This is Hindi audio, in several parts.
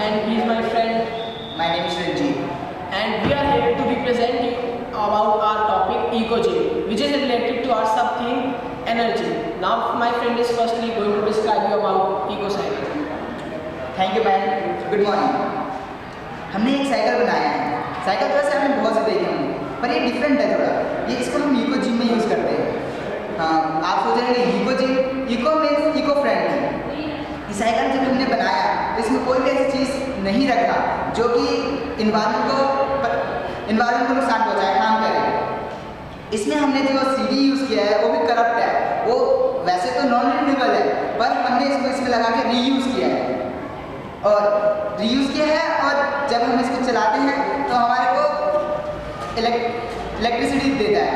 and he is my friend. My name is Ranjit. And we are here to represent you about our topic EcoGym, which is related to our sub-theme energy. Now my friend is firstly going to describe you about EcoCycle. Thank you man, good morning. हमने एक साइकिल बनाया है। साइकिल तो वैसे हमने बहुत से देखे होंगे, पर ये डिफरेंट है थोड़ा। ये इसको हम इको जिम में यूज़ करते हैं। हाँ, आप सोच रहे हैं eco gym, eco means eco friendly. ये साइकिल जब हमने बनाया तो इसमें कोई भी ऐसी चीज़ नहीं रखा जो कि इन्वायरमेंट को नुकसान पहुँचाए, हार्म करे। इसमें हमने जो सीडी यूज़ किया है वो भी करप्ट है। वो वैसे तो नॉन रिन्यूएबल है, पर हमने इसको इसमें लगा के रीयूज़ किया है और जब हम इसको चलाते हैं तो हमारे को इलेक्ट्रिसिटी देता है।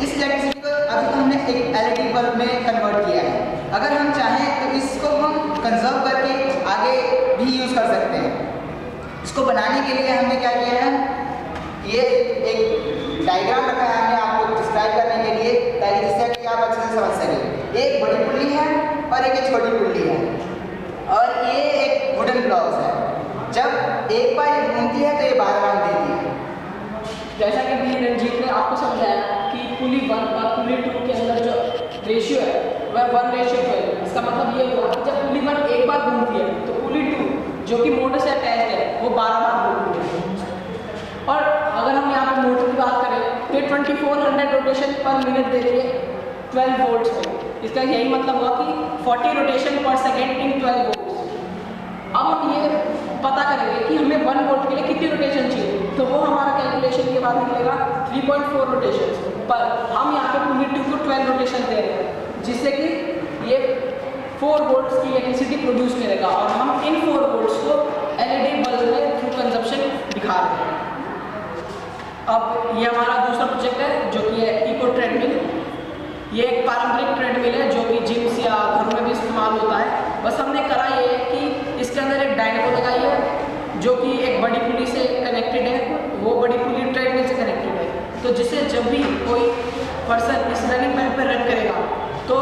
इस इलेक्ट्रिसिटी को अभी तो हमने एक एलईडी बल्ब में कन्वर्ट किया है। अगर हम चाहें तो इसको हम कंजर्व करके आगे भी यूज़ कर सकते हैं। इसको बनाने के लिए हमने क्या किया है, ये एक डायग्राम रखा है हमने आपको डिस्क्राइब करने के लिए, ताकि जिससे कि आप अच्छे से समझ सकें। एक बड़ी पुल्ली है और एक छोटी पुल्ली है, और ये एक वुडन ब्लॉक्स है। जब एक बार ये घूमती है तो ये बार बार देती है। जैसा कि भी रंजीत ने आपको समझाया कि पुली 1 और पुली 2 के अंदर जो रेशियो है वह 1:12। इसका मतलब ये हुआ कि जब पुली 1 एक बार घूमती है तो पुली 2 जो कि मोटर से अटैच्ड है वो 12 बार घूमती है। और अगर हम यहाँ पे मोटर की बात करें तो 2400 रोटेशन पर मिनट दे रही है 12 वोल्ट्स में। इसका यही मतलब हुआ कि 40 रोटेशन पर सेकेंड इन 12 वोल्ट्स। अब हम ये पता करेंगे कि हमें 1 वोल्ट के लिए कितनी रोटेशन चाहिए, तो वो हमारा कैलकुलेशन के बाद निकलेगा 3.4 रोटेशन। पर हम यहाँ पे पुली 2 को 12 रोटेशन दे रहे हैं, जिससे कि ये 4 वोल्ट्स की इलेक्ट्रिसिटी प्रोड्यूस करेगा, और हम इन 4 वोल्ट्स को एलईडी बल्ब में थ्रू कंजप्शन दिखा रहे हैं। अब ये हमारा दूसरा प्रोजेक्ट है जो कि है इको ट्रेडमिल। ये एक पारंपरिक ट्रेडमिल है जो कि जिम्स या घरों में भी इस्तेमाल होता है। बस हमने करा ये है कि इसके अंदर एक डायनेमो लगाई है जो कि एक बड़ी पुली से कनेक्टेड है। वो बड़ी पुली ट्रेडमिल से कनेक्टेड है, तो जिससे जब भी कोई पर्सन इस रनिंग पैड पर रन करेगा तो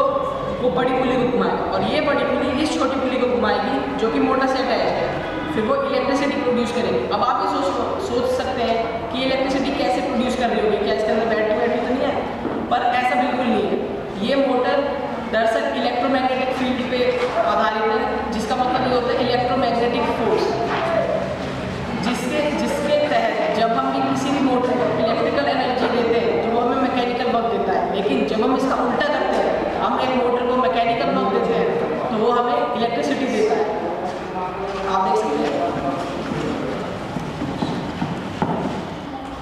वो बड़ी पुली को घुमाएगा, और ये बड़ी पुली इस छोटी पुली को घुमाएगी जो कि मोटर से अटैच है। फिर वो इलेक्ट्रिसिटी प्रोड्यूस करेगी। अब आप ये सोच सकते हैं कि इलेक्ट्रिसिटी कैसे प्रोड्यूस कर रही होगी, क्या इसके अंदर बैटरी तो नहीं है? पर ऐसा बिल्कुल नहीं है। ये मोटर दरअसल इलेक्ट्रोमैग्नेटिक फील्ड पे आधारित है, जिसका मतलब ये होता है इलेक्ट्रोमैग्नेटिक फोर्स, जिसके तहत जब हम भी किसी भी मोटर को इलेक्ट्रिकल एनर्जी देते हैं तो वो हमें मैकेनिकल वर्क देता है। लेकिन जब हम इसका उल्टा करते हैं, हम एक मोटर को मैकेनिकल वर्क देते हैं तो वो हमें इलेक्ट्रिसिटी देता है। आप देख सकते हैं।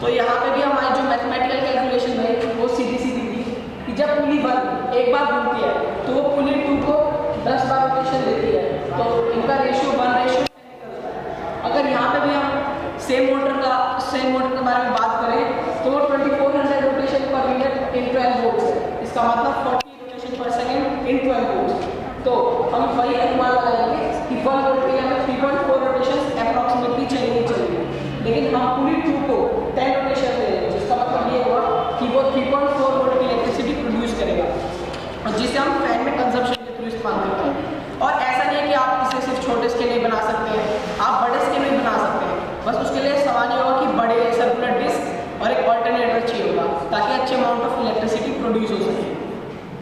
तो यहाँ पे भी हमारी जो मैथमेटिकल कैलकुलेशन है वो सीधी सीधी थी कि जब पुली 1 एक बार घूमती है तो वो पुली 2 को 10 बार रोटेशन देती है, तो इनका रेशियो 1:10। अगर यहाँ पे भी हम सेम मोटर के बारे में बात करें तो वो 2400 रोटेशन पर मिनट इन 12 वोल्ट्स है। इसका मतलब 40 रोटेशन पर सेकेंड इन 12 वोल्ट्स। तो हम वही अनुमान लगाएंगे कि 1 वोल्ट के लिए हमें 3.4 रोटेशन अप्रॉक्सीमेटली चाहिए। लेकिन हम पुली 2 को 10 रोटेशन दे रहे हैं, जिसका मतलब ये हुआ कि वो 3.4 वोल्ट की इलेक्ट्रिसिटी प्रोड्यूस करेगा, और जिसे हम फैन में कंजप्शन के थ्रू इस्तेमाल करते हैं। और ऐसा नहीं है कि आप इसे सिर्फ छोटे स्केल में बना सकते हैं, आप बड़े स्केल में बना सकते हैं। बस उसके लिए सवाल ये होगा कि बड़े सर्कुलर डिस्क और एक ऑल्टरनेटर चाहिए होगा, ताकि अच्छे अमाउंट ऑफ इलेक्ट्रिसिटी प्रोड्यूस हो सके।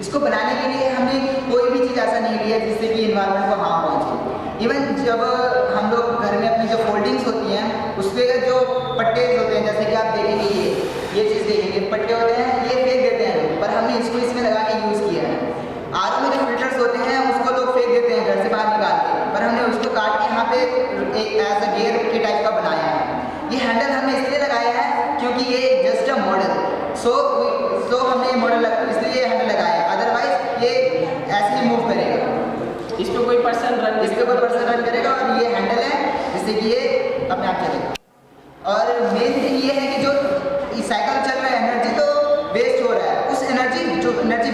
इसको बनाने के लिए हमने कोई भी चीज़ ऐसा नहीं लिया जिससे कि इन्वायरमेंट को हार्म पहुँचे। इवन जब हम लोग घर में अपनी जो फोल्डिंग्स होती हैं उस पर जो पट्टे होते हैं, जैसे कि आप देखेंगे ये चीज़ देखेंगे, पट्टे होते हैं, ये फेंक देते हैं लोग, पर हमने इसको इसमें लगा के यूज़ किया है। आरओ में जो फिल्टर्स होते हैं उसको लोग फेंक देते हैं घर से बाहर निकाल के, पर हमने उसको काट के यहाँ पे एक एज अ गेयर के टाइप का बनाया है। ये हैंडल हमने इसलिए लगाया है क्योंकि ये जस्ट अ मॉडल, सो हमने ये मॉडल इसलिए हैंडल लगाया है, अदरवाइज ये ऐसे ही मूव करेगा। इस पर कोई पर्सन रन करेगा, और ये हैंडल है जिससे कि ये अपने आप चलेगा। और मेन थिंग ये है कि जो साइकिल चल रहा है एनर्जी तो वेस्ट हो रहा है, उस एनर्जी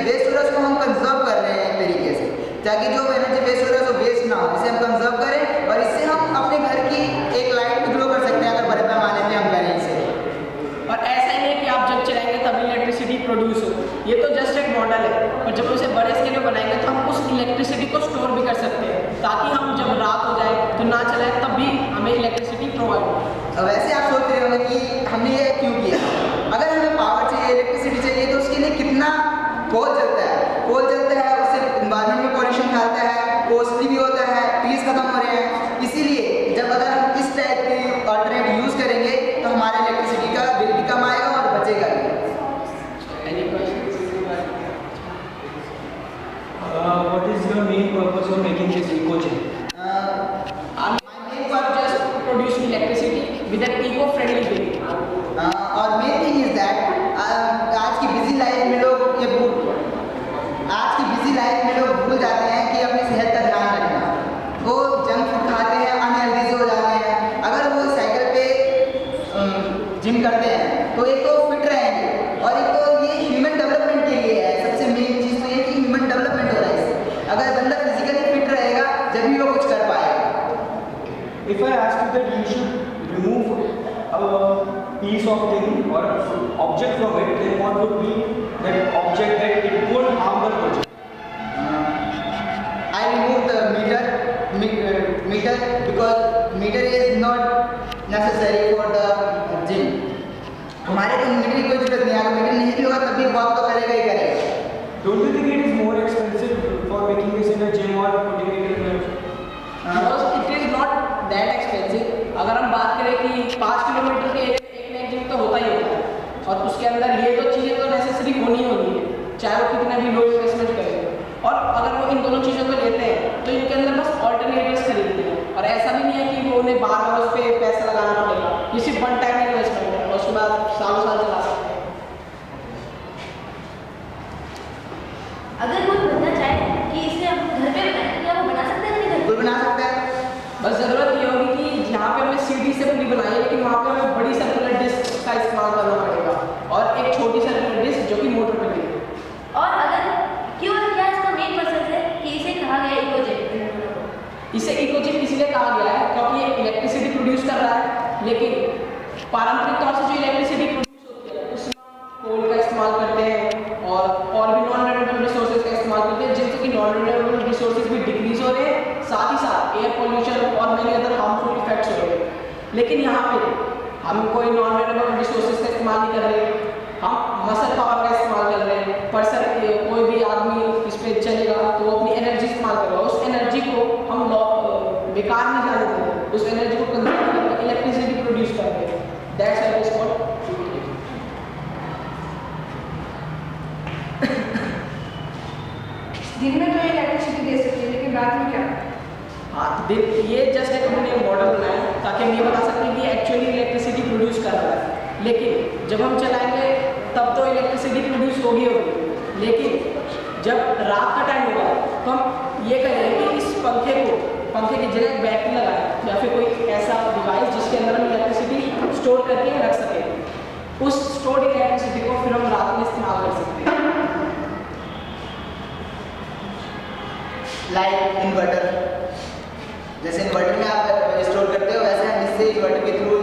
वेस्ट हो रहा है उसको हम कंजर्व कर रहे हैं एक तरीके से, ताकि जो एनर्जी वेस्ट हो रहा है वो वेस्ट ना हो, इसे हम कंजर्व करें, और इससे हम अपने घर की एक लाइट भी ग्लो कर सकते हैं अगर बड़े पैमाने पे हम करें इसे। और ऐसा ही नहीं कि आप जब चलाएंगे तभी इलेक्ट्रिसिटी प्रोड्यूस हो, ये तो जस्ट एक मॉडल है। और जब उसे बड़े स्केल में बनाएंगे तो हम उस इलेक्ट्रिसिटी को स्टोर भी कर सकते हैं, ताकि हम जब रात हो जाए तो ना चलाए तब भी हमें जिम करते हैं तो एक तो फिट रहेंगे और एक तो ये ह्यूमन डेवलपमेंट के लिए है। सबसे मेन चीज़ तो ये कि ह्यूमन डेवलपमेंट हो रहा है इससे। अगर बंदा फिजिकली फिट रहेगा जब भी वो कुछ कर पाएगा। If I ask you that you should remove a piece of thing or object from it, then what would be that object that it won't harm the project? I remove the meter because meter is not necessary for the gym. हमारे को मीटर की कोई जरूरत नहीं है। अगर मीटर नहीं भी होगा तब भी वर्क तो करेगा ही करेगा। Don't you think it is more expensive for making this in a gym or putting it in a Because it is not that expensive. अगर हम बात करें कि 5 किलोमीटर के एक नया जिम तो होता ही होता है और उसके अंदर ये तो चीज़ें तो नेसेसरी होनी है, चाहे वो कितना भी लो इन्वेस्टमेंट करें। और अगर वो इन दोनों चीज़ों को लेते हैं तो इनके अंदर बस ऑल्टरनेटिव्स खरीदते हैं और ऐसा भी नहीं है कि वो उन्हें बार बार उस पर पैसा लगाना पड़ेगा। ये सिर्फ वन टाइम इन्वेस्टमेंट है और उसके बाद सालों साल चला सकते हैं। अगर कोई बनना चाहे कि इसे हम घर पे बनाएं, क्या वो बना सकते हैं अपने घर बिल्कुल बना सकता है। बस ज़रूरत ये होगी कि जहाँ पे हमें सीढ़ी से पूरी बनाई है लेकिन वहाँ पे हमें बड़ी सर्कुलर डिस्क का इस्तेमाल करना पड़ेगा और एक छोटी सर्कुलर डिस्क जो कि मोटर पे लगी। और अगर क्यों और क्या इसका मेन पर्पस है कि इसे कहा गया इकोजिम? इसे इकोजिम इसलिए कहा गया है क्योंकि ये इलेक्ट्रिसिटी प्रोड्यूस कर रहा है, लेकिन पारंपरिक तौर से जो इलेक्ट्रिसिटी प्रोड्यूस होती है उसमें कोल का इस्तेमाल करते हैं और भी नॉन रिन्यूएबल रिसोर्सेज का इस्तेमाल करते हैं, जिनसे कि नॉन रिन्यूएबल रिसोर्सेज भी डिक्रीज हो रहे हैं, साथ ही साथ एयर पोल्यूशन और मेनी अदर हार्मफुल इफेक्ट्स हो रहे हैं। लेकिन यहाँ पे हम कोई नॉन रिन्यूएबल रिसोर्सेज का इस्तेमाल नहीं कर रहे, हम मसल पावर का इस्तेमाल कर रहे हैं। पर्सन कोई भी आदमी इस पर चलेगा तो वो अपनी एनर्जी इस्तेमाल करेगा, उस एनर्जी को हम बेकार नहीं जाने देंगे, उस एनर्जी को कंज्यूम करके इलेक्ट्रिसिटी प्रोड्यूस करते हैं। That's why it's called. दिन में तो इलेक्ट्रिसिटी दे सकते हैं लेकिन रात में क्या? हाँ, ये जस्ट एक हमने मॉडल बनाया है ताकि हम ये बता सकते हैं कि एक्चुअली इलेक्ट्रिसिटी प्रोड्यूस कर रहा है, लेकिन जब हम चलाएंगे तब तो इलेक्ट्रिसिटी प्रोड्यूस होगी, लेकिन जब रात का टाइम होगा तो हम ये करेंगे कि इस पंखे की जगह बैटरी लगाएं या फिर कोई ऐसा डिवाइस जिसके अंदर हम इलेक्ट्रिसिटी स्टोर करके रख सकें। उस स्टोर्ड इलेक्ट्रिसिटी को फिर हम रात में इस्तेमाल कर सकते हैं। लाइक इन्वर्टर, जैसे इन्वर्टर में आप स्टोर करते हो वैसे हम इससे इन्वर्टर के थ्रू